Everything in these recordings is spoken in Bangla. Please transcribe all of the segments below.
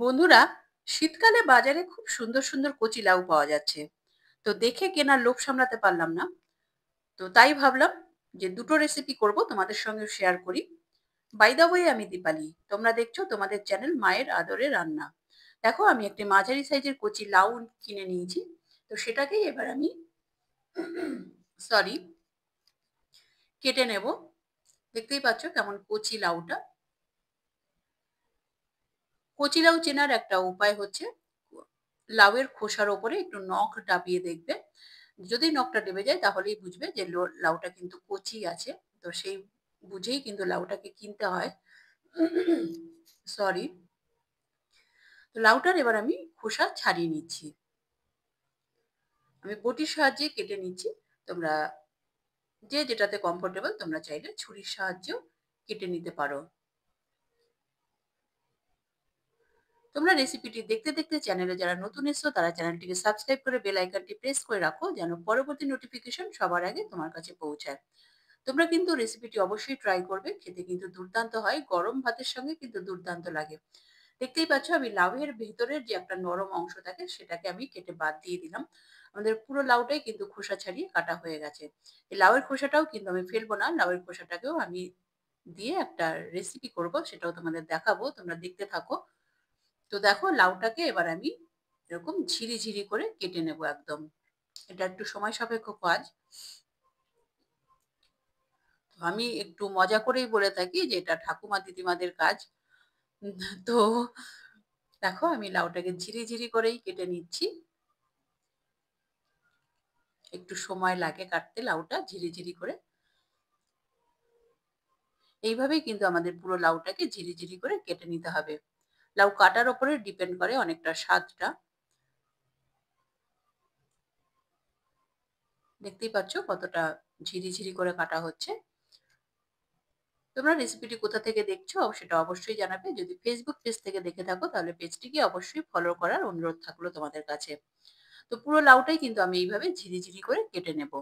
বন্ধুরা, শীতকালে বাজারে খুব সুন্দর সুন্দর কচি লাউ পাওয়া যাচ্ছে। তো দেখে কেনার লোভ সামলাতে পারলাম না। তো তাই ভাবলাম যে দুটো রেসিপি করব, তোমাদের সঙ্গে শেয়ার করি। বাই দা ওয়ে, আমি দীপালি, তোমরা দেখছো তোমাদের চ্যানেল মায়ের আদরে রান্না। দেখো, আমি একটি মাঝারি সাইজের কচি লাউ কিনে নিয়েছি। তো সেটাকেই এবার আমি সরি কেটে নেব। দেখতেই পাচ্ছ কেমন কচি লাউটা। কচি লাউ চেনার একটা উপায় হচ্ছে লাউয়ের খোসার ওপরে একটু নখ ডাবিয়ে দেখবে। যদি নখটা ডেবে যায় তাহলেই বুঝবে যে লাউটা কিন্তু কচি আছে। তো সেই বুঝেই কিন্তু লাউটাকে কিনতে হয়। সরি। তো লাউটার এবার আমি খোসা ছাড়িয়ে নিচ্ছি। আমি বটির সাহায্যে কেটে নিচ্ছি। তোমরা যে যেটাতে কমফোর্টেবল তোমরা চাইলে ছুরির সাহায্যেও কেটে নিতে পারো। তোমরা রেসিপিটি দেখতে দেখতে চ্যানেলে যারা নতুন এসছো তারা চ্যানেলটিকে সাবস্ক্রাইব করে বেল আইকনটি প্রেস করে রাখো, যেন পরবর্তী নোটিফিকেশন সবার আগে তোমার কাছে পৌঁছায়। তোমরা কিন্তু রেসিপিটি অবশ্যই ট্রাই করবে, খেতে কিন্তু দুর্দান্ত হয়, গরম ভাতের সঙ্গে কিন্তু দুর্দান্ত লাগে। দেখতেই পাচ্ছ আমি লাউয়ের ভেতরের যে একটা নরম অংশ থাকে সেটাকে আমি কেটে বাদ দিয়ে দিলাম। আমাদের পুরো লাউটাই কিন্তু খোসা ছাড়িয়ে কাটা হয়ে গেছে। এই লাউয়ের খোসাটাও কিন্তু আমি ফেলবো না, লাউয়ের খোসাটাকেও আমি দিয়ে একটা রেসিপি করব, সেটাও তোমাদের দেখাবো, তোমরা দেখতে থাকো। তো দেখো, লাউটাকে এবার আমি এরকম ঝিরি ঝিরি করে কেটে নেব একদম। এটা একটু সময় সাপেক্ষ কাজ। তো আমি একটু মজা করেই বলে থাকি যে এটা ঠাকুমা দিদিমাদের কাজ। তো দেখো, আমি লাউটাকে ঝিরি ঝিরি করেই কেটে নিচ্ছি। একটু সময় লাগে কাটতে লাউটা ঝিরি ঝিরি করে। এইভাবেই কিন্তু আমাদের পুরো লাউটাকে ঝিরি ঝিরি করে কেটে নিতে হবে। লাউ কাটার উপরে ডিপেন্ড করে অনেকটা স্বাদটা। দেখতেই পাচ্ছ কতটা ঝিরি ঝিরি করে কাটা হচ্ছে। তোমরা রেসিপিটি কোথা থেকে দেখছো সেটা অবশ্যই জানাবে। যদি ফেসবুক পেজ থেকে দেখে থাকো তাহলে পেজটিকে অবশ্যই ফলো করার অনুরোধ থাকলো তোমাদের কাছে। তো পুরো লাউটাই কিন্তু আমি এইভাবে ঝিরি ঝিরি করে কেটে নেব।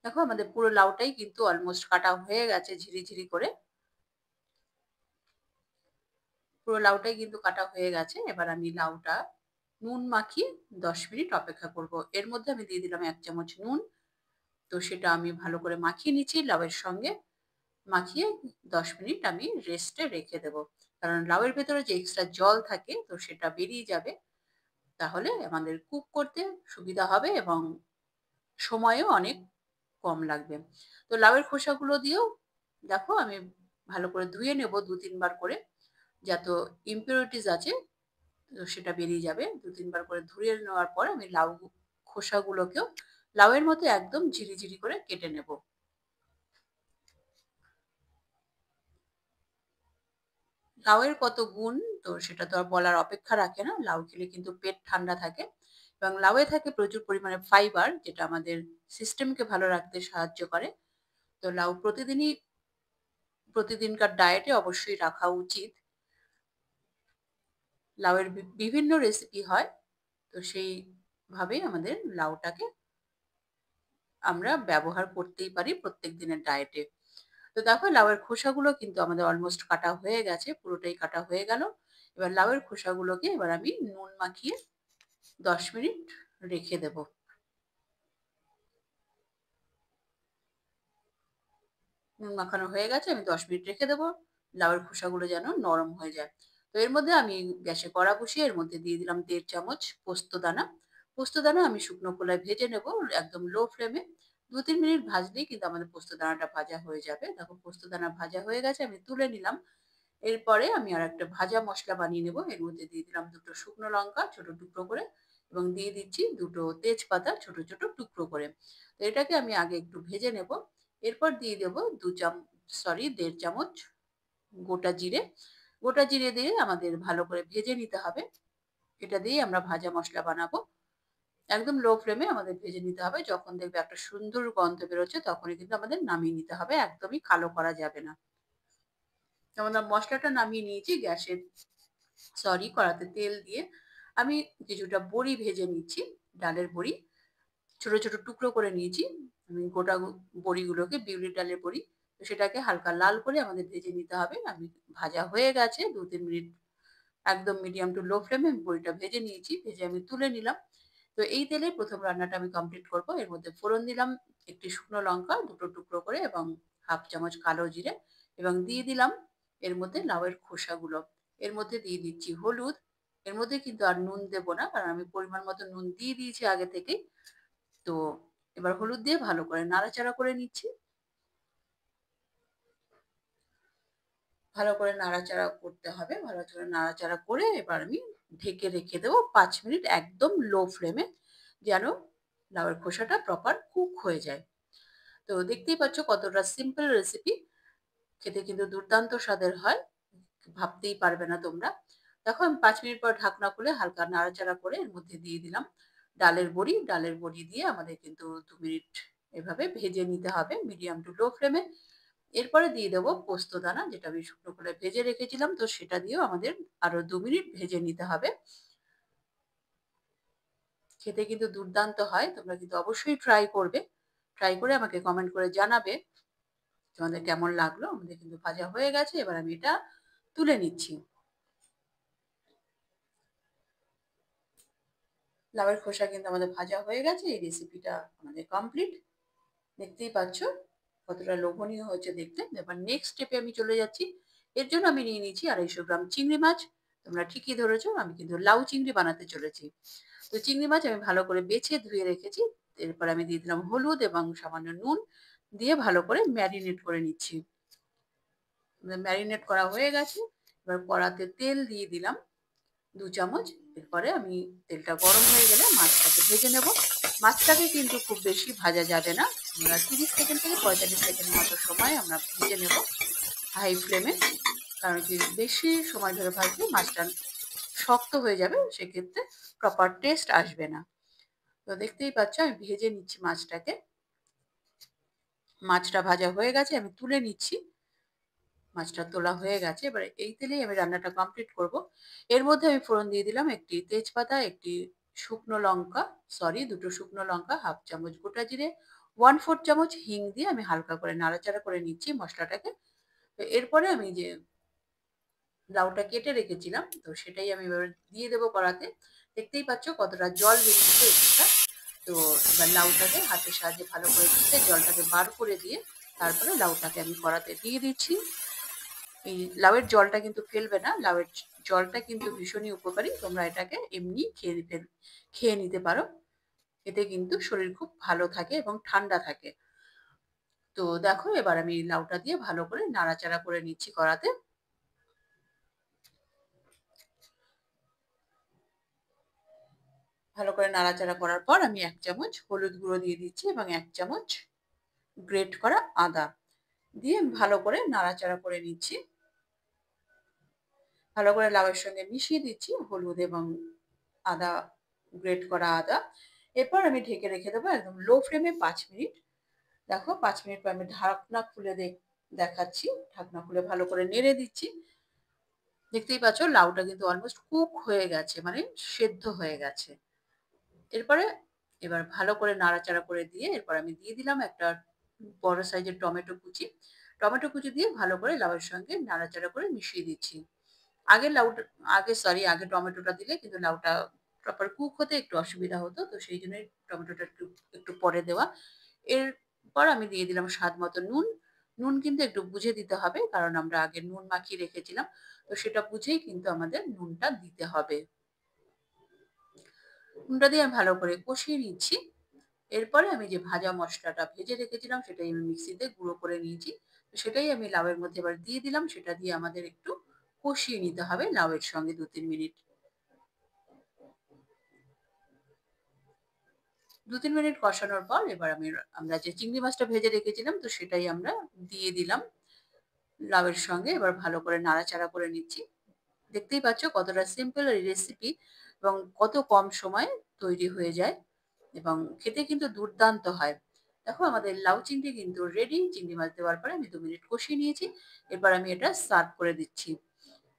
দেখো, আমাদের পুরো লাউটাই কিন্তু অলমোস্ট কাটা হয়ে গেছে ঝিরি ঝিরি করে। পুরো লাউটাই কিন্তু কাটা হয়ে গেছে। এবার আমি লাউটা নুন মাখিয়ে 10 মিনিট অপেক্ষা করব। এর মধ্যে আমি দিয়ে দিলাম 1 চামচ নুন। তো সেটা আমি ভালো করে মাখিয়ে নিচ্ছি লাউয়ের সঙ্গে। মাখিয়ে 10 মিনিট আমি রেস্টে রেখে দেবো। কারণ লাউয়ের ভেতরে যে এক্সট্রা জল থাকে তো সেটা বেরিয়ে যাবে। তাহলে আমাদের কুক করতে সুবিধা হবে এবং সময়ও অনেক কম লাগবে। তো লাউয়ের খোসাগুলো দিয়েও দেখো আমি ভালো করে ধুয়ে নেব 2-3 বার করে, যাতে ইম্পিউরিটিস আছে তো সেটা বেরিয়ে যাবে। 2-3 বার করে ধুয়ে নেওয়ার পর আমি লাউ খোসাগুলোকেও লাউয়ের মতো একদম ঝিরি ঝিরি করে কেটে নেব। লাউয়ের কত গুণ, তো সেটা তো আর বলার অপেক্ষা রাখে না। লাউ খেলে কিন্তু পেট ঠান্ডা থাকে এবং লাউয়ে থাকে প্রচুর পরিমাণে ফাইবার, যেটা আমাদের সিস্টেমকে ভালো রাখতে সাহায্য করে। তো লাউ প্রতিদিনকার ডায়েটে অবশ্যই রাখা উচিত। লাউয়ের বিভিন্ন রেসিপি হয়। তো সেইভাবেই আমাদের লাউটাকে আমরা ব্যবহার করতেই পারি প্রত্যেক দিনের ডায়েটে। তো দেখো, লাউয়ের খোসাগুলো কিন্তু আমাদের অলমোস্ট কাটা হয়ে গেছে, পুরোটাই কাটা হয়ে গেল। এবার লাউয়ের খোসাগুলোকে এবার আমি নুন মাখিয়ে 10 মিনিট রেখে দেব। নুন মাখানো হয়ে গেছে, আমি 10 মিনিট রেখে দেবো লাউয়ের খোসাগুলো যেন নরম হয়ে যায়। তো এর মধ্যে আমি গ্যাসে কড়া বসিয়ে এর মধ্যে দিয়ে দিলাম 1.5 চামচ পোস্ত দানা। পোস্ত দানা আমি শুকনো খোলায় ভেজে নেব একদম লো ফ্লেমে। 2-3 মিনিট ভাজলেই কিন্তু আমাদের পোস্ত দানাটা ভাজা হয়ে যাবে। দেখো, পোস্ত দানা ভাজা হয়ে গেছে, আমি তুলে নিলাম। এরপরে আমি আর একটা ভাজা মসলা বানিয়ে নেব। এর মধ্যে দিয়ে দিলাম দুটো শুকনো লঙ্কা ছোট টুকরো করে এবং দিয়ে দিচ্ছি দুটো তেজপাতা ছোট ছোট টুকরো করে। তো এটাকে আমি আগে একটু ভেজে নেব। এরপর দিয়ে দেব 1.5 চামচ গোটা জিরে। গোটা জিরে দিয়ে আমাদের ভালো করে ভেজে নিতে হবে। এটা দিয়ে আমরা ভাজা মশলা বানাবো। একদম লো ফ্লেমে আমাদের ভেজে নিতে হবে। যখন দেখবে একটা সুন্দর গন্ধ বেরোচ্ছে তখনই কিন্তু আমাদের নামিয়ে নিতে হবে। একদমই কালো করা যাবে না। যেমন মসলাটা নামিয়ে নিয়েছি কড়াতে তেল দিয়ে আমি কিছুটা বড়ি ভেজে নিচ্ছি, ডালের বড়ি। ছোট, ছোট টুকরো করে নিয়েছি। আমি গোটা বড়িগুলোকে বিউলির ডালের বড়ি। তো সেটাকে হালকা লাল করে আমাদের ভেজে নিতে হবে। আমি ভাজা হয়ে গেছে ২-৩ মিনিট একদম মিডিয়াম টু লো ফ্লেমে আমি বড়িটা ভেজে নিয়েছি। ভেজে আমি তুলে নিলাম। তো এই তেলে ১ম রান্নাটা আমি কমপ্লিট করব। এর মধ্যে ফোড়ন দিলাম একটি শুকনো লঙ্কা ২ টো টুকরো করে এবং ১/২ চামচ কালো জিরে এবং দিয়ে দিলাম এর মধ্যে লাউয়ের খোসাগুলো। এর মধ্যে দিয়ে দিচ্ছি হলুদ। এর মধ্যে কিন্তু আর নুন দেব না। কারণ আমি পরিমাণ মতো নুন দিয়ে দিয়েছি আগে থেকেই। তো এবার হলুদ দিয়ে ভালো করে নাড়াচাড়া করে নিচ্ছি। ভালো করে নাড়াচাড়া করতে হবে। ভালো করে নাড়াচাড়া করে এবার আমি ঢেকে রেখে দেবো ৫ মিনিট একদম লো ফ্লেমে যেন লাউয়ের খোসাটা প্রপার কুক হয়ে যায়। তো দেখতেই পাচ্ছ কতটা সিম্পল রেসিপি। খেতে কিন্তু দুর্দান্ত স্বাদের হয়। ভাবতেই পারবে না তোমরা। দেখো আমি ৫ মিনিট পর ঢাকনা খুলে হালকা নাড়াচাড়া করে এর মধ্যে দিয়ে দিলাম ডালের বড়ি। ডালের বড়ি দিয়ে আমাদের কিন্তু ২ মিনিট এভাবে ভেজে নিতে হবে মিডিয়াম টু লো ফ্লেমে। এরপরে দিয়ে দেবো পোস্তদানা যেটা আমি শুকনো করে ভেজে রেখেছিলাম। তো সেটা দিয়েও আমাদের আরো ২ মিনিট ভেজে নিতে হবে। খেতে কিন্তু দুর্দান্ত হয়। তোমরা কিন্তু অবশ্যই ট্রাই করবে। ট্রাই করে আমাকে কমেন্ট করে জানাবে তোমাদের কেমন লাগলো। আমাদের কিন্তু ভাজা হয়ে গেছে। এবার আমি এটা তুলে নিচ্ছি। লাউয়ের খোসা কিন্তু আমাদের ভাজা হয়ে গেছে। এই রেসিপিটা আমাদের কমপ্লিট। দেখতেই পাচ্ছ কতটা লোভনীয় হচ্ছে দেখতে। এবার নেক্সট স্টেপে আমি চলে যাচ্ছি। এর জন্য আমি নিয়ে নিয়েছি ২৫০ গ্রাম চিংড়ি মাছ। তোমরা ঠিকই ধরেছ, আমি কিন্তু লাউ চিংড়ি বানাতে চলেছি। তো চিংড়ি মাছ আমি ভালো করে বেছে ধুয়ে রেখেছি। এরপর আমি দিয়ে দিলাম হলুদ এবং সামান্য নুন দিয়ে ভালো করে ম্যারিনেট করে নিচ্ছি। ম্যারিনেট করা হয়ে গেছে। এবার কড়াতে তেল দিয়ে দিলাম ২ চামচ। এরপরে আমি তেলটা গরম হয়ে গেলে মাছটাকে ভেজে নেব। মাছটাকে কিন্তু খুব বেশি ভাজা যাবে না। আমরা ৩০ সেকেন্ড থেকে ৪৫ সেকেন্ড মতো সময় আমরা ভেজে নেব হাই ফ্লেমে। কারণ কি বেশি সময় ধরে ভাজলে মাছটা শক্ত হয়ে যাবে। সেক্ষেত্রে প্রপার টেস্ট আসবে না। তো দেখতেই পাচ্ছ আমি ভেজে নিচ্ছি মাছটাকে। মাছটা ভাজা হয়ে গেছে, আমি তুলে নিচ্ছি। মাছটা তোলা হয়ে গেছে। এবারে এই তেলেই আমি রান্নাটা কমপ্লিট করব। এর মধ্যে আমি ফোড়ন দিয়ে দিলাম একটি তেজপাতা, একটি শুকনো লঙ্কা, ২ টো শুকনো লঙ্কা, ১/২ চামচ গোটা জিরে, ১/৪ চামচ হিং দিয়ে আমি হালকা করে নাড়াচাড়া করে নিচ্ছি মসলাটাকে। তো এরপরে আমি যে লাউটা কেটে রেখেছিলাম তো সেটাই আমি এবার দিয়ে দেবো কড়াতে। দেখতেই পাচ্ছ কতটা জল বেরিয়েছে এক্সট্রা। তো এবার লাউটাকে হাতের সাহায্যে ভালো করে চেপে জলটাকে বার করে দিয়ে তারপরে লাউটাকে আমি কড়াতে দিয়ে দিচ্ছি। এই লাউয়ের জলটা কিন্তু ফেলবে না। লাউয়ের জলটা কিন্তু ভীষণই উপকারী। তোমরা এটাকে এমনি খেয়ে নিতে পারো। এতে কিন্তু শরীর খুব ভালো থাকে এবং ঠান্ডা থাকে। তো দেখো এবার আমি লাউটা দিয়ে ভালো করে নাড়াচাড়া করে নিচ্ছি কড়াতে। ভালো করে নাড়াচাড়া করার পর আমি ১ চামচ হলুদ গুঁড়ো দিয়ে দিচ্ছি এবং ১ চামচ গ্রেট করা আদা দিয়ে ভালো করে নাড়াচাড়া করে নিচ্ছি। ভালো করে লাউয়ের সঙ্গে মিশিয়ে দিচ্ছি হলুদ এবং আদা, গ্রেট করা আদা। এরপর আমি ঢেকে রেখে দেবো একদম লো ফ্লেমে ৫ মিনিট। দেখো ৫ মিনিট পর আমি ঢাকনা খুলে দেখাচ্ছি। ঢাকনা খুলে ভালো করে নেড়ে দিচ্ছি। দেখতেই পাচ্ছ লাউটা কিন্তু অলমোস্ট কুক হয়ে গেছে, মানে সেদ্ধ হয়ে গেছে। এরপরে এবার ভালো করে নাড়াচাড়া করে দিয়ে এরপর আমি দিয়ে দিলাম একটা বড় সাইজের টমেটো কুচি। টমেটো কুচি দিয়ে ভালো করে লাউয়ের সঙ্গে নাড়াচাড়া করে মিশিয়ে দিচ্ছি। আগে লাউটা আগে টমেটোটা দিলে কিন্তু লাউটা প্রপার কুক হতে একটু অসুবিধা হতো। তো সেই জন্যই টমেটোটা একটু একটু পরে দেওয়া। এরপর আমি দিয়ে দিলাম স্বাদ মতো নুন। নুন কিন্তু একটু বুঝে দিতে হবে। কারণ আমরা আগে নুন মাখিয়ে রেখেছিলাম। তো সেটা বুঝেই কিন্তু আমাদের নুনটা দিতে হবে। নুনটা দিয়ে আমি ভালো করে কষিয়ে নিচ্ছি। এরপরে আমি যে ভাজা মসলাটা ভেজে রেখেছিলাম সেটাই আমি মিক্সিতে গুঁড়ো করে নিয়েছি। তো সেটাই আমি লাউয়ের মধ্যে এবার দিয়ে দিলাম। সেটা দিয়ে আমাদের একটু কষিয়ে নিতে হবে লাউয়ের সঙ্গে ২-৩ মিনিট। ২-৩ মিনিট কষানোর পর এবার আমরা যে চিংড়ি মাছটা ভেজে রেখেছিলাম তো সেটাই আমরা দিয়ে দিলাম লাউয়ের সঙ্গে। এবার ভালো করে নাড়াচাড়া করে নিচ্ছি। দেখতেই পাচ্ছ কতটা সিম্পল এই রেসিপি এবং কত কম সময়ে তৈরি হয়ে যায়। এবং খেতে কিন্তু দুর্দান্ত হয়। দেখো আমাদের লাউ চিংড়ি কিন্তু রেডি। চিংড়ি মাছ দেওয়ার পরে আমি ২ মিনিট কষিয়ে নিয়েছি। এরপর আমি এটা সার্ভ করে দিচ্ছি।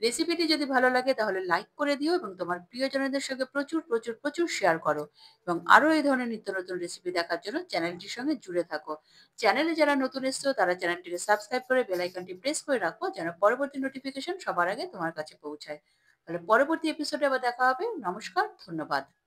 রেসিপিটি যদি ভালো লাগে তাহলে লাইক করে দিও এবং তোমার প্রিয়জনদের সঙ্গে প্রচুর, প্রচুর, প্রচুর শেয়ার করো এবং আরো এই ধরনের নিত্য নতুন রেসিপি দেখার জন্য চ্যানেলটির সঙ্গে জুড়ে থাকো। চ্যানেলে যারা নতুন এসছো তারা চ্যানেলটিকে সাবস্ক্রাইব করে বেল আইকনটি প্রেস করে রাখো যেন পরবর্তী নোটিফিকেশন সবার আগে তোমার কাছে পৌঁছায়। তাহলে পরবর্তী এপিসোডে আবার দেখা হবে। নমস্কার, ধন্যবাদ।